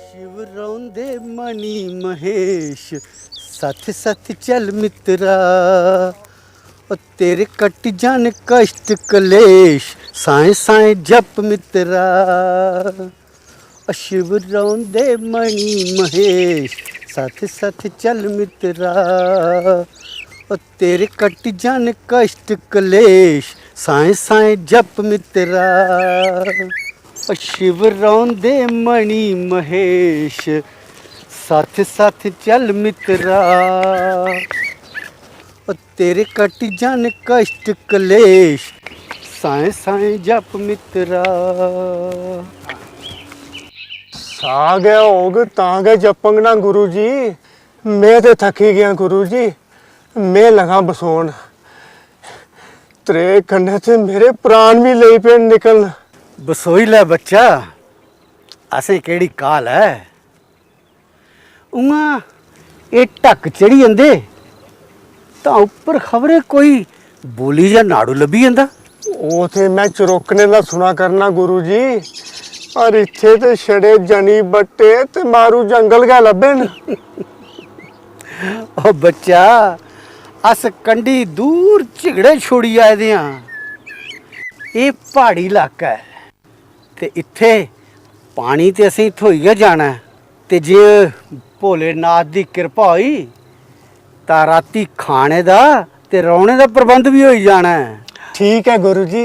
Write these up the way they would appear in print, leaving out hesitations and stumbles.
शिव रौंदे मणि महेश साथ साथ चल मित्रा ओ तेरे कट जान कष्ट कलेश साए साए जप मित्रा ओ शिव रौंदे मणि महेश साथ साथ चल मित्रा ओ तेरे कट जान कष्ट कलेश साए साए जप मित्रा ओ शिव रौंदे मणि महेश साथ साथ चल मित्रा ओ तेरे कट जान कष्ट कलेश साए साए जप मित्रा। आ गया होग तांगे जपंग ना गुरु जी। मैं तो थकी गया गुरु जी, मैं लगा बसोन। तेरे कन्ने से मेरे प्राण भी ले पे निकल। बसोई लै बच्चा, असें केड़ी काल है। उआं ये ढक चढ़ी जंदे तां उप्पर खबरे कोई बोली जां नाड़ू लब्भी जंदा। ओ थे मैं चरोकने दा सुना करना गुरु जी, और इत्थे ते छड़े जनी बट्टे ते मारू जंगल गै लब्भे न। ओ बच्चा, अस कंडी दूर झिगड़े छोड़ी आए दे आं। एह् प्हाड़ी इलाका है ते इत्थे पानी ते असें थ्होई गै जाना है। ते जे भोलेनाथ दी कृपा होई तां राती खाने दा ते रौह्ने दा प्रबंध भी होई जाना है। ठीक है गुरु जी,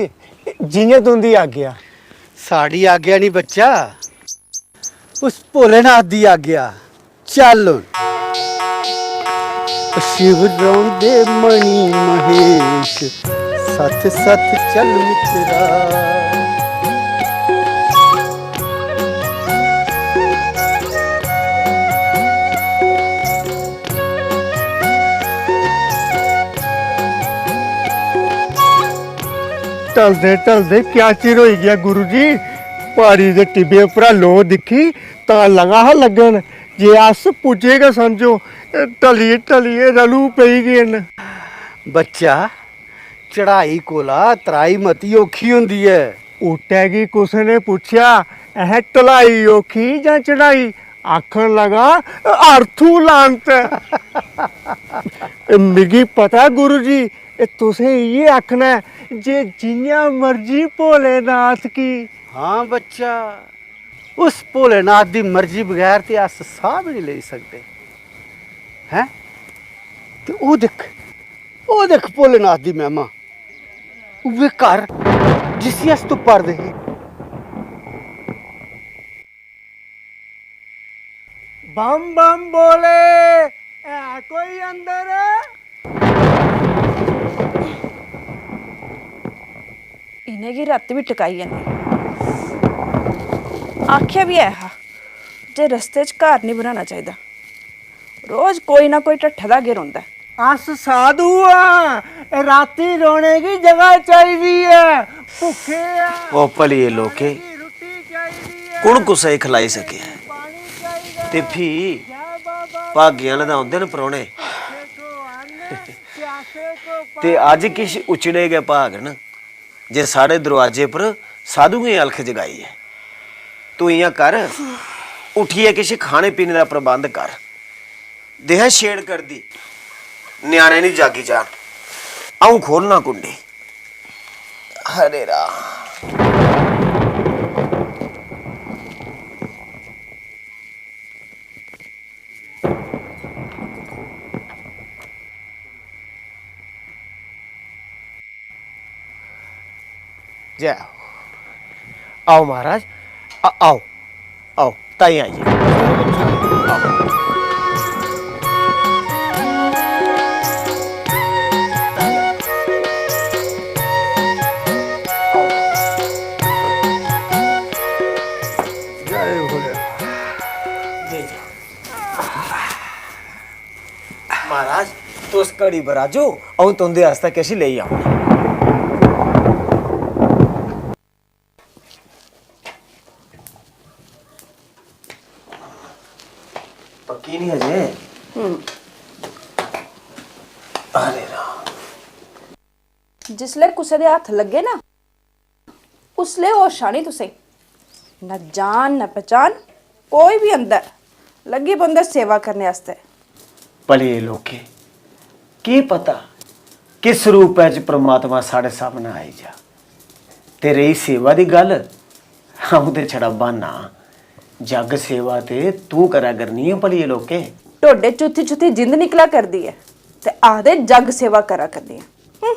जियां तुंदी आज्ञा। साड़ी आज्ञा नहीं बच्चा, उस भोलेनाथ दी आज्ञा। चल हुण। शिव रौंदे मणि महेश साथ साथ चल मित्रा। ढलदे ढलदे क्या चिर हो गया गुरु जी। पहाड़ी दे टिब्बे उप्परा लो दिखी तां लगा हा लगन जे अस पुज्जे गै समझो। ढलिए ढलिए रलू पेई गए न। बच्चा, चढ़ाई कोला तराई मती औखी होंदी है। उट्टे गी कुसै ने पुच्छया ऐ ढलाई औखी जां चढ़ाई, आखन लगा अर्थू लांत। मिगी पता गुरु जी, तुसें इयै आखना जे जियां मर्जी भोलेनाथ की। हाँ बच्चा, उस भोलेनाथ दी मर्जी बगैर ते अस साह भी नहीं ले सकते हैं। ते ओ देख भोलेनाथ दी महिमा। उ'ऐ घर जिसी अस तुप्पा दे हे। बम बम बोले है कोई अंदर। इन्हें की रात भी टकाई है। आख्या भी है हा जे रस्ते च घर नहीं बनाना चाहिए। रोज कोई ना कोई ढट्ठा दा गिर होंदा। अस साधु आ, राती रोने की जगह चाहिए है। भुखे आ, ओ भलिए लोके रोटी चाहिए। कुण कुसै खलाई सके ते फ्ही भागियां लदाउंदे न परौने। ते अज किश उचड़े गै भाग न जे साढ़े दरवाजे पर साधुएं अलख जगाई है। तू इयां कर, उठिए किश खाने पीने का प्रबंध कर। देह छेड़ कर दी, न्याणे नहीं जागी जान। आऊं खोलना कुंडी। हरे राम। जय आओ महाराज, आओ आओ ताई आइए। जय भोले। महाराज तुस घड़ी बराजो, अऊं तुंदे आस्ते किश लेई आऊं। पक्की नहीं अजे। अरे राम। जिसले कुसै दे हत्थ लगे ना उसले होशा नहीं तुसें न जान न पहचान कोई भी अंदर लगी बंदे सेवा करने आस्ते। भले लोके की पता किस रूप च परमात्मा साढ़े सामने आई जा। ते रही सेवा दी गल, हम ते छड़ा बहाना, जग सेवा ते तू करा करनी है भलिए लोके। ढोडे चुथी चुथी जिंद निकला कर दी है ते आधे जग सेवा करा कर दी है।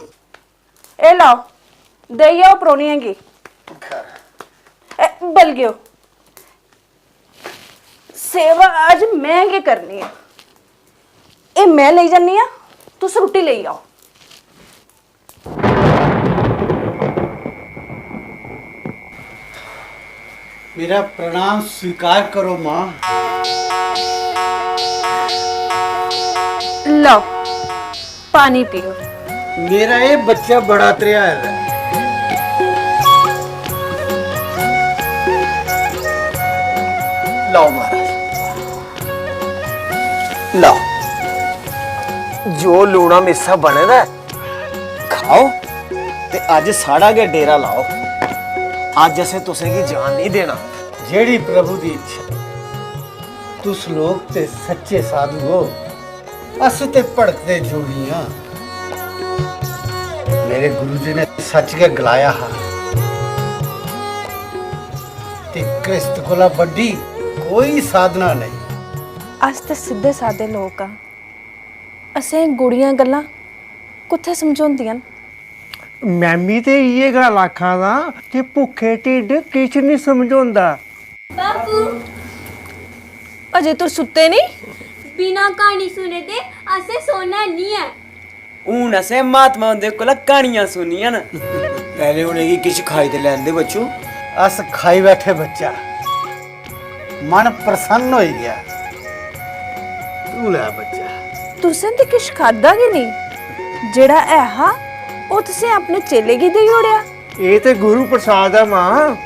ए लाओ दे आओ परौनियां की बल गयो सेवा आज मैं के करनी है। ए मैं ले जानी है तुस रोटी ले आओ। मेरा प्रणाम स्वीकार करो माँ। लो पानी पियो। मेरा ये बच्चा बड़ा त्रिया है। लाओ महाराज, लाओ जो लूना मिस्सा बने दा खाओ ते अज साड़ा के डेरा लाओ। अज असें तुसें की जान नहीं देना। जेड़ी प्रभु दी इच्छा। तुस लोग ते सच्चे साधु हो, अस ते भड़कते जोगियां। मेरे गुरु जी ने सच के गलाया हा ते कृष्ण कोला बड्डी कोई साधना नहीं। अस ते सीधे साधे लोग आ, असें गुड़ियां गल्लां कुत्थे समझोंदियां न। मैमी ते इये गल आखा दा कि भुखे ढिड किश नहीं समझोंदा। बापू अजे तू सुते नहीं? बिना कहानी सुने दे असें सोना नहीं है। हून असें महात्मा हुंदे कोला क्हानियां सुनियां न। पहले उन्हें किश खाई ते लैंदे बच्चों। अस खाई बैठे बच्चा, मन प्रसन्न हो गया। तू ले बच्चा। तुसें ते किश खादा गै नहीं, जेड़ा है हा ਉਹ ਤੁਸੀਂ ਆਪਣੇ ਚੇਲੇ ਕੀ ਦੇਈ ओड़ਿया। ਇਹ ਤੇ ਗੁਰੂ ਪ੍ਰਸਾਦ ਆ ਮਾਂ।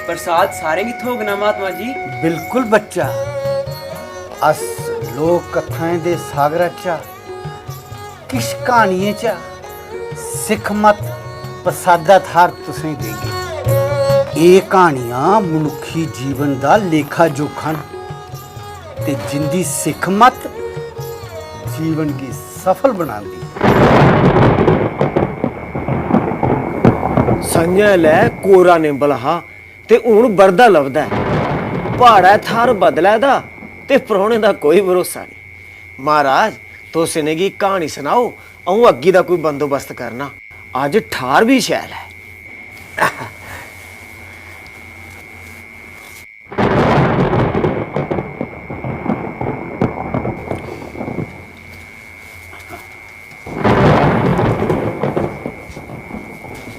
प्रसाद सारे की थोकना महात्मा जी। बिल्कुल बच्चा, अस लोक कथाएं दे सागरा चा किश कहानियें चा सिख मत प्रसादा थार तुसें देगे। ये कहानियां मनुखी जीवन दा लेखा जोखा न ते जिंदी सिख मत जीवन की सफल बनांदी। संजय लै कोरा निंबल हा ते हुण बरदा लभदा है। पहाड़ा थार बदलै दा ते परौने दा कोई भरोसा नहीं। महाराज तुस इन्हें गी कहानी सनाओ, अऊं अग्गी दा कोई बंदोबस्त करना। अज ठार भी शैल है।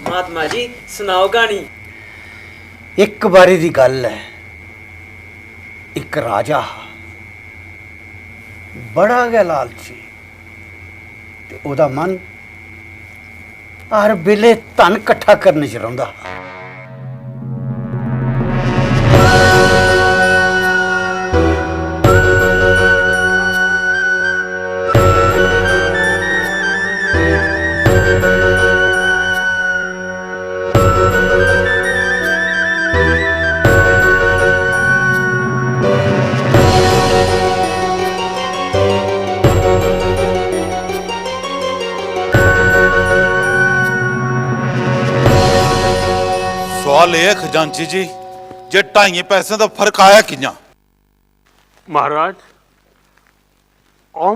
महात्मा जी सुनाओ कहानी। एक बारी दी गल है, एक राजा हा, बड़ा गै लालची ते ओदा मन हर बेले धन कट्ठा करने च रौंदा हा। सवाल यह है खजांची जी, जे 2.5 पैसे का फर्क आया कियां? महाराज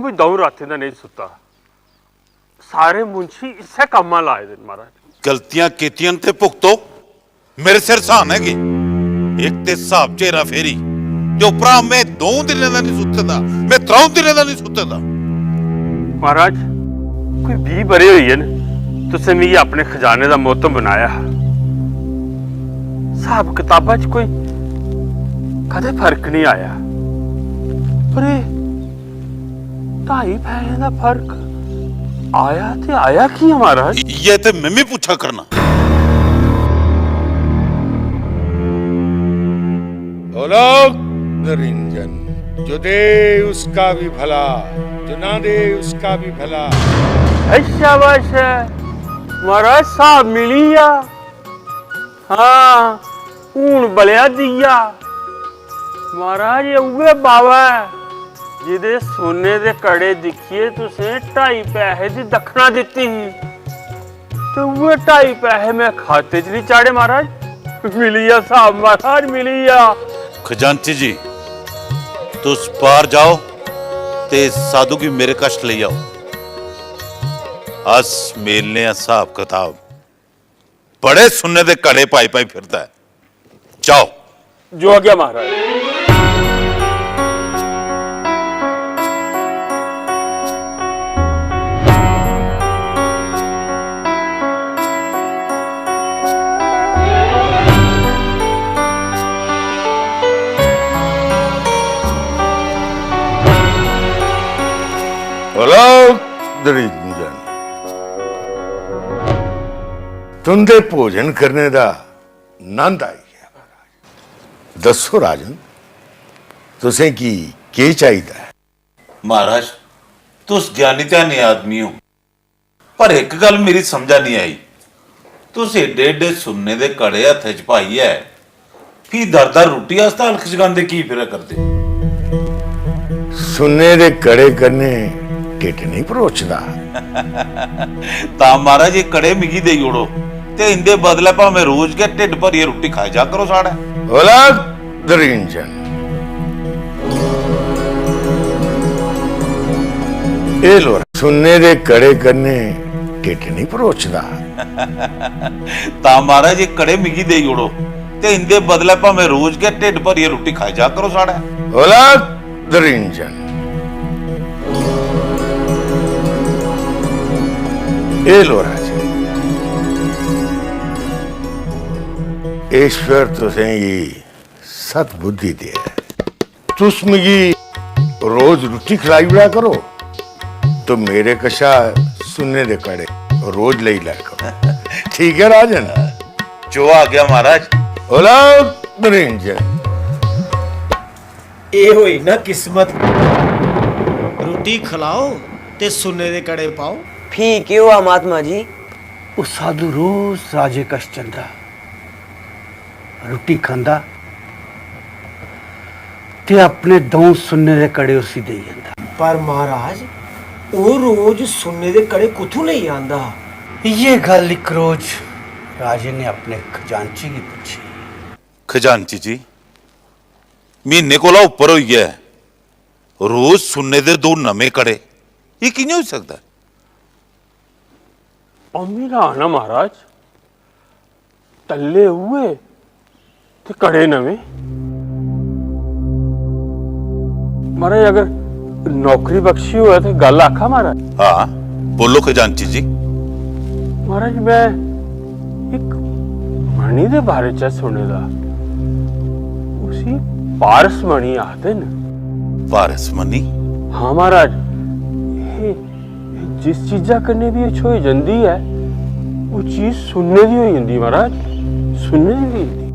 भी दऊ रातें का नहीं सुता। सारे मुंशी इसे काम लाए दे महाराज। गलतियां कीतियां ते भुगतो, मेरे सिर सहन हैगी। एक ते हिसाब चेरा फेरी जो उपरा मैं 2 दिन का नहीं सुतदा, मैं 3 दिन का नहीं सुतदा। महाराज कोई 20 बरे हुई है तुसें मिगी अपने खजाने का मोहतम बनाया। हिसाब किताबा च कोई कदे फर्क नहीं आया, पर 2.5 पैसे का फर्क आया ते आया की है महाराज? ये तो मैं भी पूछा करना। लोग निरंजन, जो दे उसका भी भला, जो ना दे उसका भी भला। शाबाश है महाराज, साहब मिली आ। हाँ हूं बलिया दिया महाराज उहे बाबा है जिदे सोने दे कड़े दिखिए तुसें 2.5 पैसे दी दखना दित्ती तो उहे 2.5 पैसे मैं खाते च नहीं चाड़े महाराज मिलिया साहब महाराज मिलिया खजांची जी तुस पार जाओ ते साधु की मेरे कष्ट ले आओ अस मेलने हिसाब किताब बड़े सुनने दे कड़े पाई पाई फिरता है जाओ जो आ गया महाराज हेलो दरिंजन तुंदे भोजन करने दा नंद आई गया महाराज दसो राजन तुसें की के चाहिए महाराज तुस ज्ञानी ध्यानी आदमी हो पर एक गल मेरी समझा नहीं आई तुस एडे एडे सुनने दे कड़े हत्थ च पाई है फ्ही दर दर रुट्टी आस्ते हल्क जगांदे की फिरा करदे सुनने दे कड़े करने ढिड नहीं भरोचदा ता महाराज ये कड़े मिगी देई ओड़ो ते इंदे बदले भावें रोज के ढिड भरिए रुट्टी खाई जा करो साढ़े होला दरिंजन ए लो सुनने दे कड़े करने ढिड नहीं भरोचदा ता महाराज ये कड़े मिगी देई ओड़ो ते इंदे बदले भावें रोज के ढिड भरिए रुट्टी खाई जा करो साढ़े होला दरिंजन ए लो राजे ईश्वर तुसें ये सत बुद्धि दे तुस मिगी रोज रुट्टी खिलाई उड़ा करो तो मेरे कशा सुनने दे कड़े रोज ले ला करो ठीक है राजन जो आ गया महाराज होला निरंजन ए होई ना किस्मत रोटी खिलाओ ते सुन्ने दे कड़े पाओ फी क्यों हुआ महात्मा जी वो साधु रोज राजे कश चंदा रोटी खांदा ते अपने दो सुन्ने दे कड़े उसी दे जांदा पर महाराज वो रोज सुन्ने दे कड़े कुथों ले आंदा ये गल एक रोज राजे ने अपने खजांची की पूछी खजांची जी महीने कोला उपर होई है रोज सुनने दे 2 नवे कड़े ये कियां हो सकदा अमीरा आना महाराज तल्ले हुए ते कड़े नवे महाराज अगर नौकरी बख्शी हुआ तो गल आखा महाराज हाँ बोलो खजांची जी महाराज मैं एक मणि दे बारे च सुने दा उसी पारस मणि आखदे न पारस मनी हाँ महाराज ये जिस चीजा कन्ने भी ये छोई जंदी है वो चीज सुनने दी होई जंदी महाराज सुनने दी होई जंदी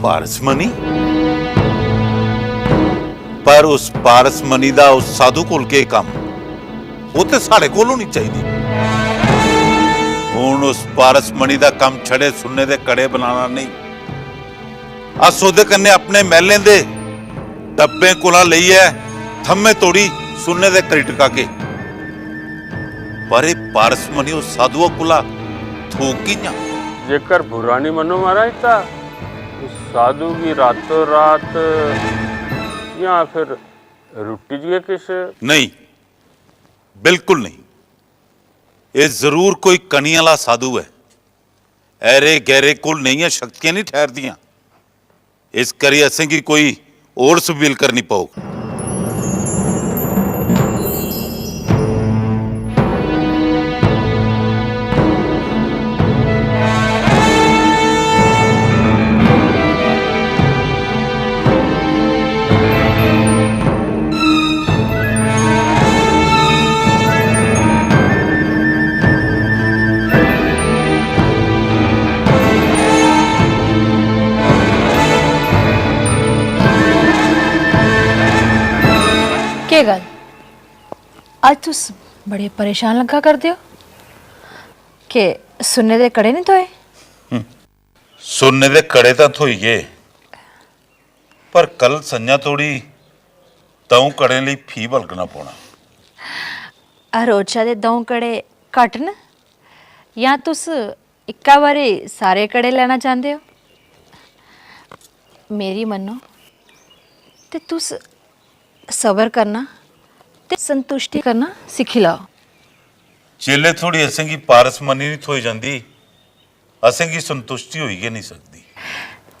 पारसमनी पर उस पारसमनी दा उस साधु कोल के काम वो ते साढ़े कोल होनी चाहिए हुण उस पारसमनी दा काम छड़े सुनने दे कड़े बनाना नहीं अस ओदे कन्ने अपने महलें दे डब्बे कोला लईए थम्मे तोड़ी सुनने दे करी टका के पर ये पारसमनी उस साधुओं कोला थोक कियां जेकर बुरा नहीं मनो महाराज ता उस साधु की रातों रात या फिर रुट्टी जी किस नहीं बिल्कुल नहीं ये जरूर कोई कनी वाला साधु है ऐरे गहरे कोल नहीं है शक्तियां नहीं ठहरदियां इस करी असें की कोई और सबील करनी पाओ ਕੀ ਗੱਲ ਅੱਜ ਤੁਸੀਂ ਬੜੇ ਪਰੇਸ਼ਾਨ ਲੱਗਾ ਕਰਦੇ ਹੋ ਕਿ ਸੁੰਨੇ ਦੇ ਕੜੇ ਨਹੀਂ ਧੋਏ ਸੁੰਨੇ ਦੇ ਕੜੇ ਤਾਂ ਧੋਈਏ ਪਰ ਕੱਲ ਸੰਨਿਆ ਤੋੜੀ ਤਉ ਕੜੇ ਲਈ ਫੀ ਭਲਕਣਾ ਪਾਉਣਾ ਆ ਰੋਜ਼ਾ ਦੇ ਦੋ ਕੜੇ ਕੱਟਣ ਜਾਂ ਤੁਸੀਂ ਇੱਕਾ ਵਾਰੀ ਸਾਰੇ ਕੜੇ ਲੈਣਾ ਚਾਹੁੰਦੇ ਹੋ ਮੇਰੀ ਮੰਨੋ ਤੇ ਤੁਸੀਂ ਸਬਰ ਕਰਨਾ ਤੇ ਸੰਤੁਸ਼ਟੀ ਕਰਨਾ ਸਿੱਖ ਲਓ ਚੇਲੇ ਥੋੜੀ ਅਸੰਗੀ ਪਾਰਸ ਮਨੀ ਨਹੀਂ ਥੋਈ ਜਾਂਦੀ ਅਸੰਗੀ ਸੰਤੁਸ਼ਟੀ ਹੋਈ ਨਹੀਂ ਸਕਦੀ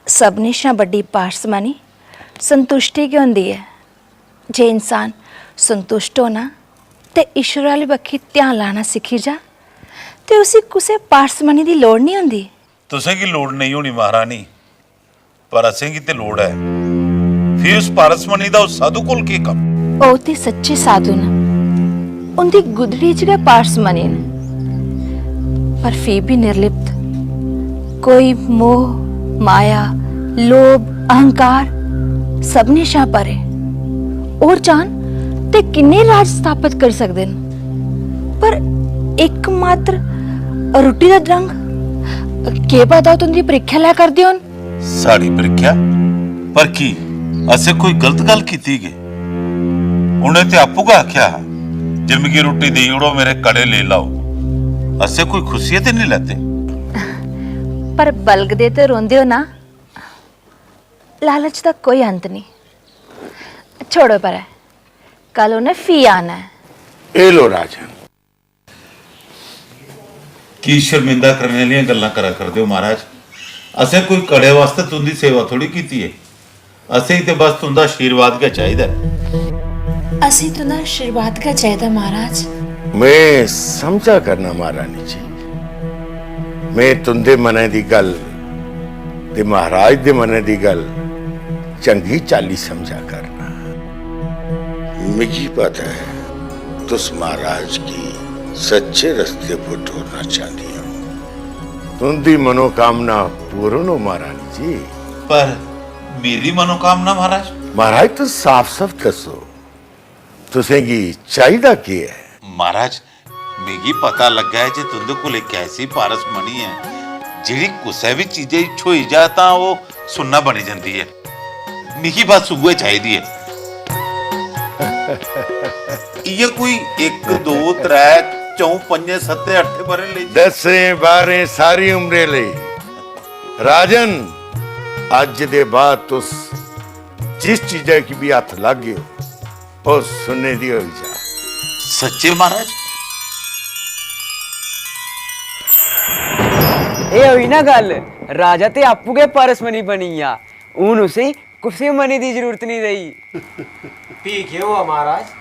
ਸਭ ਨਿਸ਼ਾ ਵੱਡੀ ਪਾਰਸਮਾਨੀ ਸੰਤੁਸ਼ਟੀ ਕੀ ਹੁੰਦੀ ਹੈ ਜੇ ਇਨਸਾਨ ਸੰਤੁਸ਼ਟ ਹੋਣਾ ਤੇ ਈਸ਼ਵਰ ਵਾਲੀ ਬੱਖੀ ਧਿਆਨ ਲਾਣਾ ਸਿੱਖੀ ਜਾ ਤੇ ਉਸੇ ਕਿਸੇ ਪਾਰਸਮਾਨੀ ਦੀ ਲੋੜ ਨਹੀਂ ਹੁੰਦੀ ਤੁਸਾਂ ਕੀ ਲੋੜ ਨਹੀਂ ਹੋਣੀ ਮਹਾਰਾਣੀ ਪਰ ਅਸੰਗੀ ਤੇ ਲੋੜ ਹੈ ਫਿਰ ਉਸ ਪਾਰਸਮਨੀ ਦਾ ਉਸ ਸਾਧੂ ਕੋਲ ਕੀ ਕੰਮ ਉਹ ਤੇ ਸੱਚੇ ਸਾਧੂ ਨੇ ਉਹਦੀ ਗੁਦੜੀ ਚ ਗਏ ਪਾਰਸਮਾਨੀ ਨੇ ਪਰ ਫਿਰ ਵੀ ਨਿਰਲਿਪਤ ਕੋਈ ਮੋਹ ਮਾਇਆ ਲੋਭ ਅਹੰਕਾਰ ਸਭ ਨਿਸ਼ਾ ਪਰੇ और जान ते किन्ने राज स्थापित कर सकते हैं पर एकमात्र रोटी का रंग के पता तुंदी परीक्षा लै कर दियो साड़ी परीक्षा पर की असे कोई गलत गल कीती गे उन्हें ते आपू का आख्या जिंदगी रोटी दे उड़ो मेरे कड़े ले लाओ असे कोई खुशियत नहीं लेते पर बलग दे ते रोंदे हो ना लालच का कोई अंत नहीं छोड़ो पर है कल उन्हें फी आना है ए लो राजन की शर्मिंदा करने लिए गल्ला करा कर दो महाराज असे कोई कड़े वास्ते तुंदी सेवा थोड़ी कीती है असे ही ते बस तुंदा आशीर्वाद का चाहिदा असी तुंदा आशीर्वाद का चाहिदा महाराज मैं समझा करना महारानी जी मैं तुंदे मने दी गल ते महाराज दे मने दी गल चंगी चाली समझा करना मुझे पता है तुस महाराज की सच्चे रास्ते पर ढोना चाहती हो तुंदी मनोकामना पूर्ण हो महारानी जी पर मेरी मनोकामना महाराज महाराज तो साफ साफ दसो तुसेंगी चाहिदा की है महाराज मिगी पता लगा है जे तुंदे कोल एक ऐसी पारस मनी है जेड़ी कुसै भी चीजें छोई जा ता वो सुन्ना बनी जांदी है मिगी बस उहे चाहिदी है ये कोई 1 2 3 4 5 7 8 बारे ले 10 12 सारी उम्रे ले राजन अज दे बाद तुस जिस चीजा की भी हाथ लग गए हो और सुनने दी होई जा सच्चे महाराज ਇਹ ਹੋਈ ਨਾ ਗੱਲ ਰਾਜਾ ਤੇ ਆਪੂ ਕੇ ਪਰਸਮਨੀ ਬਣੀ ਆ ਹੁਣ ਉਸੇ ਕਿਸੇ ਮਨੀ ਦੀ ਜ਼ਰੂਰਤ ਨਹੀਂ ਰਹੀ पी क्यों आ महाराज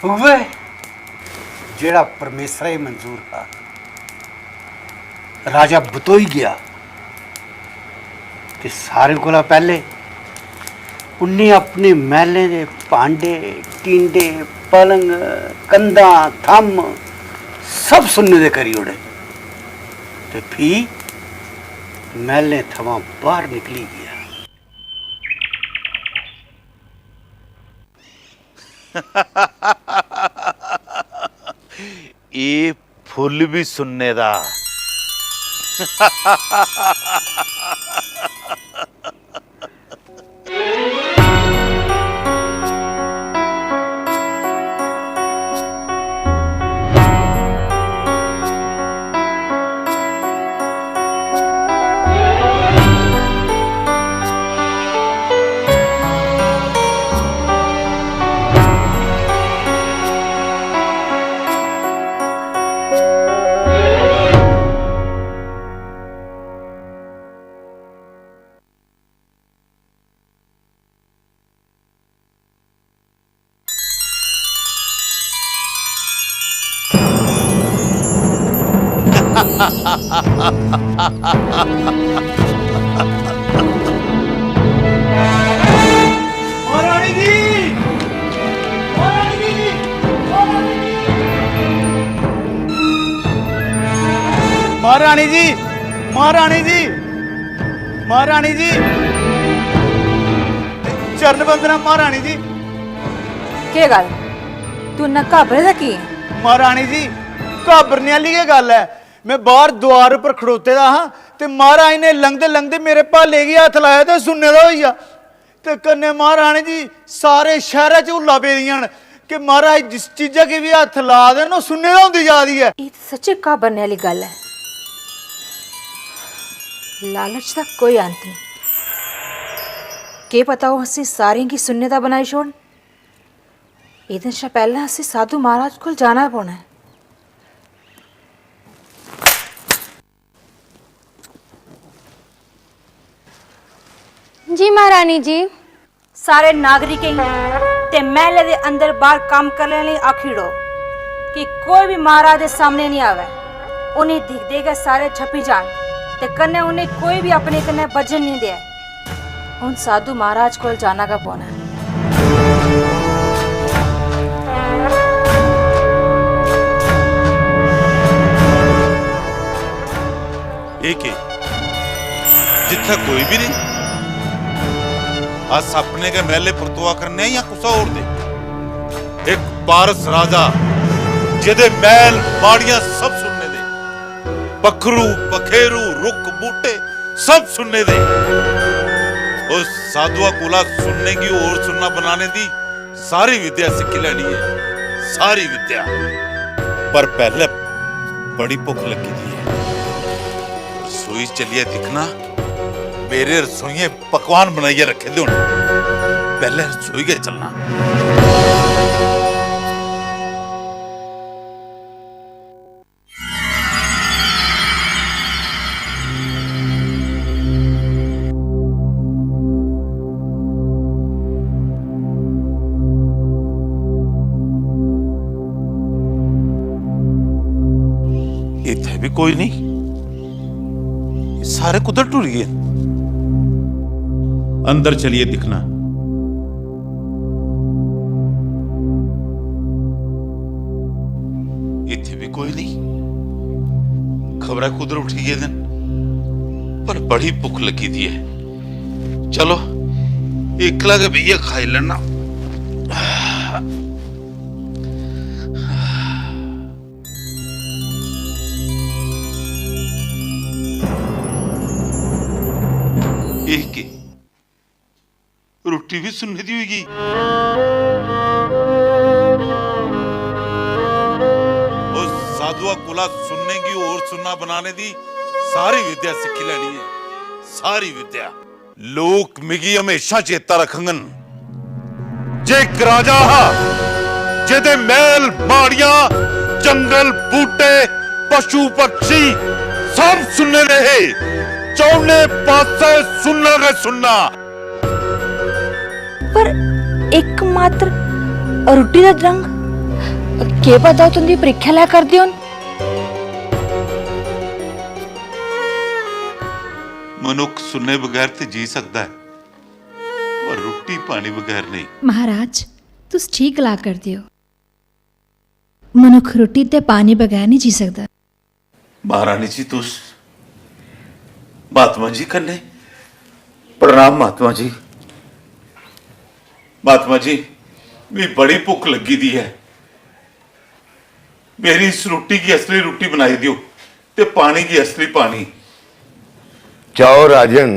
हुए जेड़ा परमेश्वर ही मंजूर था राजा बतोई गया ते सारे कोला पहले उन्हें अपने महलें दे भांडे टींडे पलंग कंधा थम सब सुनने दे करी ओड़े ते भी महलें थमां बाहर निकली गया ये फुल भी सुनने दा महारानी जी महारानी जी महारानी जी महारानी जी महारानी जी चरण वंदना महारानी जी ਕੀ ਗੱਲ ਤੂੰ ਨਾ ਘਬਰੇ ਦਾ ਕੀ ਹੈ? महारानी जी घाबरने वाली गै गल है। मैं बाहर द्वार पर खड़ोते दा हाँ ते महाराज ने लंघदे लंघदे मेरे भाले गी हत्थ लाया ते सुनने दा होई गेआ ते कन्नै महारानी जी सारे शहर च हुल्ला पेदियां न कि महाराज जिस चीजा के भी हत्थ ला देन ओह् सुनने दा होंदी जा दी है। ਇਹ ਤਾਂ ਸੱਚੀ ਘਬਰਨੇ ਵਾਲੀ ਗੱਲ ਹੈ। ਲਾਲਚ ਦਾ ਕੋਈ ਅੰਤ ਨਹੀਂ। ਕੀ ਪਤਾ ਉਹ ਅਸੀਂ ਸਾਰਿਆਂ ਕੀ ਸੁਣਨੇ ਦਾ ਬਣਾਈ ਛੋੜ। ਇਹਦੇ ਤੋਂ ਪਹਿਲਾਂ ਅਸੀਂ ਸਾਧੂ ਮਹਾਰਾਜ ਕੋਲ ਜਾਣਾ ਪਉਣਾ ਹੈ। जी महारानी जी ਸਾਰੇ ਨਾਗਰਿਕਾਂ ਤੇ ਮਹਿਲੇ ਦੇ ਅੰਦਰ ਬਾਹਰ ਕੰਮ ਕਰਨ ਲਈ ਆਖਿੜੋ ਕਿ ਕੋਈ ਵੀ ਮਹਾਰਾਜ ਦੇ ਸਾਹਮਣੇ ਨਹੀਂ ਆਵੇ। ਉਹਨੇ ਦਿਖ ਦੇਗਾ ਸਾਰੇ ਛਪੀ ਜਾਣ ਤੇ ਕੰਨੇ ਉਹਨੇ ਕੋਈ ਵੀ ਆਪਣੇ ਕੰਨੇ ਬਜਨ ਨਹੀਂ ਦੇ। ਹੁਣ ਸਾਧੂ ਮਹਾਰਾਜ ਕੋਲ ਜਾਣਾ ਕਾ ਪਉਣਾ ਹੈ। एक ही जिथे कोई भी नहीं अस अपने के महले परतुआ करने या कुछ और दे। एक पारस राजा जिदे महल बाड़ियां सब सुनने दे, पखरू पखेरू रुख बूटे सब सुनने दे। उस साधुआ कोला सुनने की और सुनना बनाने दी सारी विद्या सीख लेनी है, सारी विद्या। पर पहले बड़ी भुख लगी थी। रसोई चलिए दिखना, मेरे रसोइये पकवान बनाइए रखे थे। पहले रसोई के चलना। इत्थे भी कोई नहीं, सारे कुदर टूट गए। अंदर चलिए दिखना। इत्थे भी कोई नहीं, खबर कुदर उठी गए दिन। पर बड़ी भुख लगी थी है। चलो एकला के भैया खाई लेना। एक के रोटी भी सुनने दी होगी। उस साधुआ कोला सुनने की और सुनना बनाने दी सारी विद्या सीखी लेनी है, सारी विद्या। लोक मिगी हमेशा चेता रखंगन। जे एक राजा हा जेदे महल माड़ियां जंगल बूटे पशु पक्षी सब सुनने रहे। चौने पासे सुनना के सुनना। पर एकमात्र रोटी ਦਾ ਰੰਗ ਕੀ ਪਤਾ ਤੁਸੀਂ ਪ੍ਰੀਖਿਆ ਲੈ ਕਰਦੇ ਹੋ। मनुख सुनने बगैर तो जी सकता है, पर रोटी पानी बगैर नहीं। महाराज तुस ठीक गला करदे हो। मनुख रोटी ते पानी बगैर नहीं जी सकता। महारानी जी तुस महात्मा जी कन्ने प्रणाम। महात्मा जी, महात्मा जी भी बड़ी भुख लगी दी है। मेरी इस रोटी की असली रोटी बनाई दियो ते पानी की असली पानी। जाओ राजन,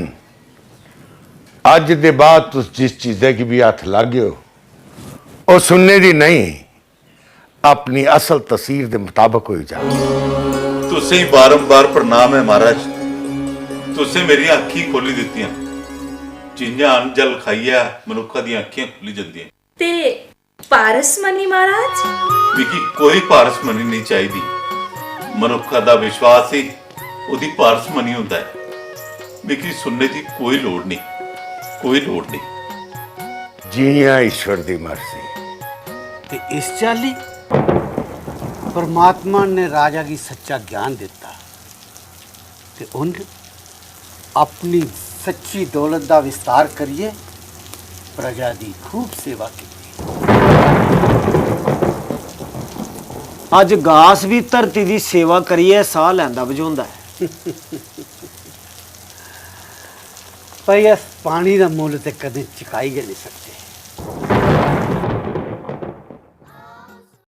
अज दे बाद तुस जिस चीज़े की भी हथ लागे हो वो सुनने दी नहीं, अपनी असल तस्वीर के मुताबिक हो जाए। तुसें बारंबार प्रणाम है महाराज। तुसें मेरी अखी खोली दित्तियां। जिंजा अन्न जल खाइया मनुखा दी अखियां खुली जंदियां। ते पारसमनी महाराज मिगी कोई पारसमनी नहीं चाहिदी। मनुखा दा विश्वास ही उदी पारसमनी हुंदा है। मिगी सुनने दी कोई लोड़ नहीं, कोई लोड़ नहीं। जिया ईश्वर दी मर्जी। ते इस चाली परमात्मा ने राजा की सच्चा ज्ञान दिता ते उन्हें अपनी सच्ची दौलत का विस्तार करिए प्रजा की खूब सेवा की। अज घास भी धरती की सेवा करिए साह लैंदा बजाउंदा है। पर इस पानी का मुल तो कदे चुकाई गै नहीं सकते।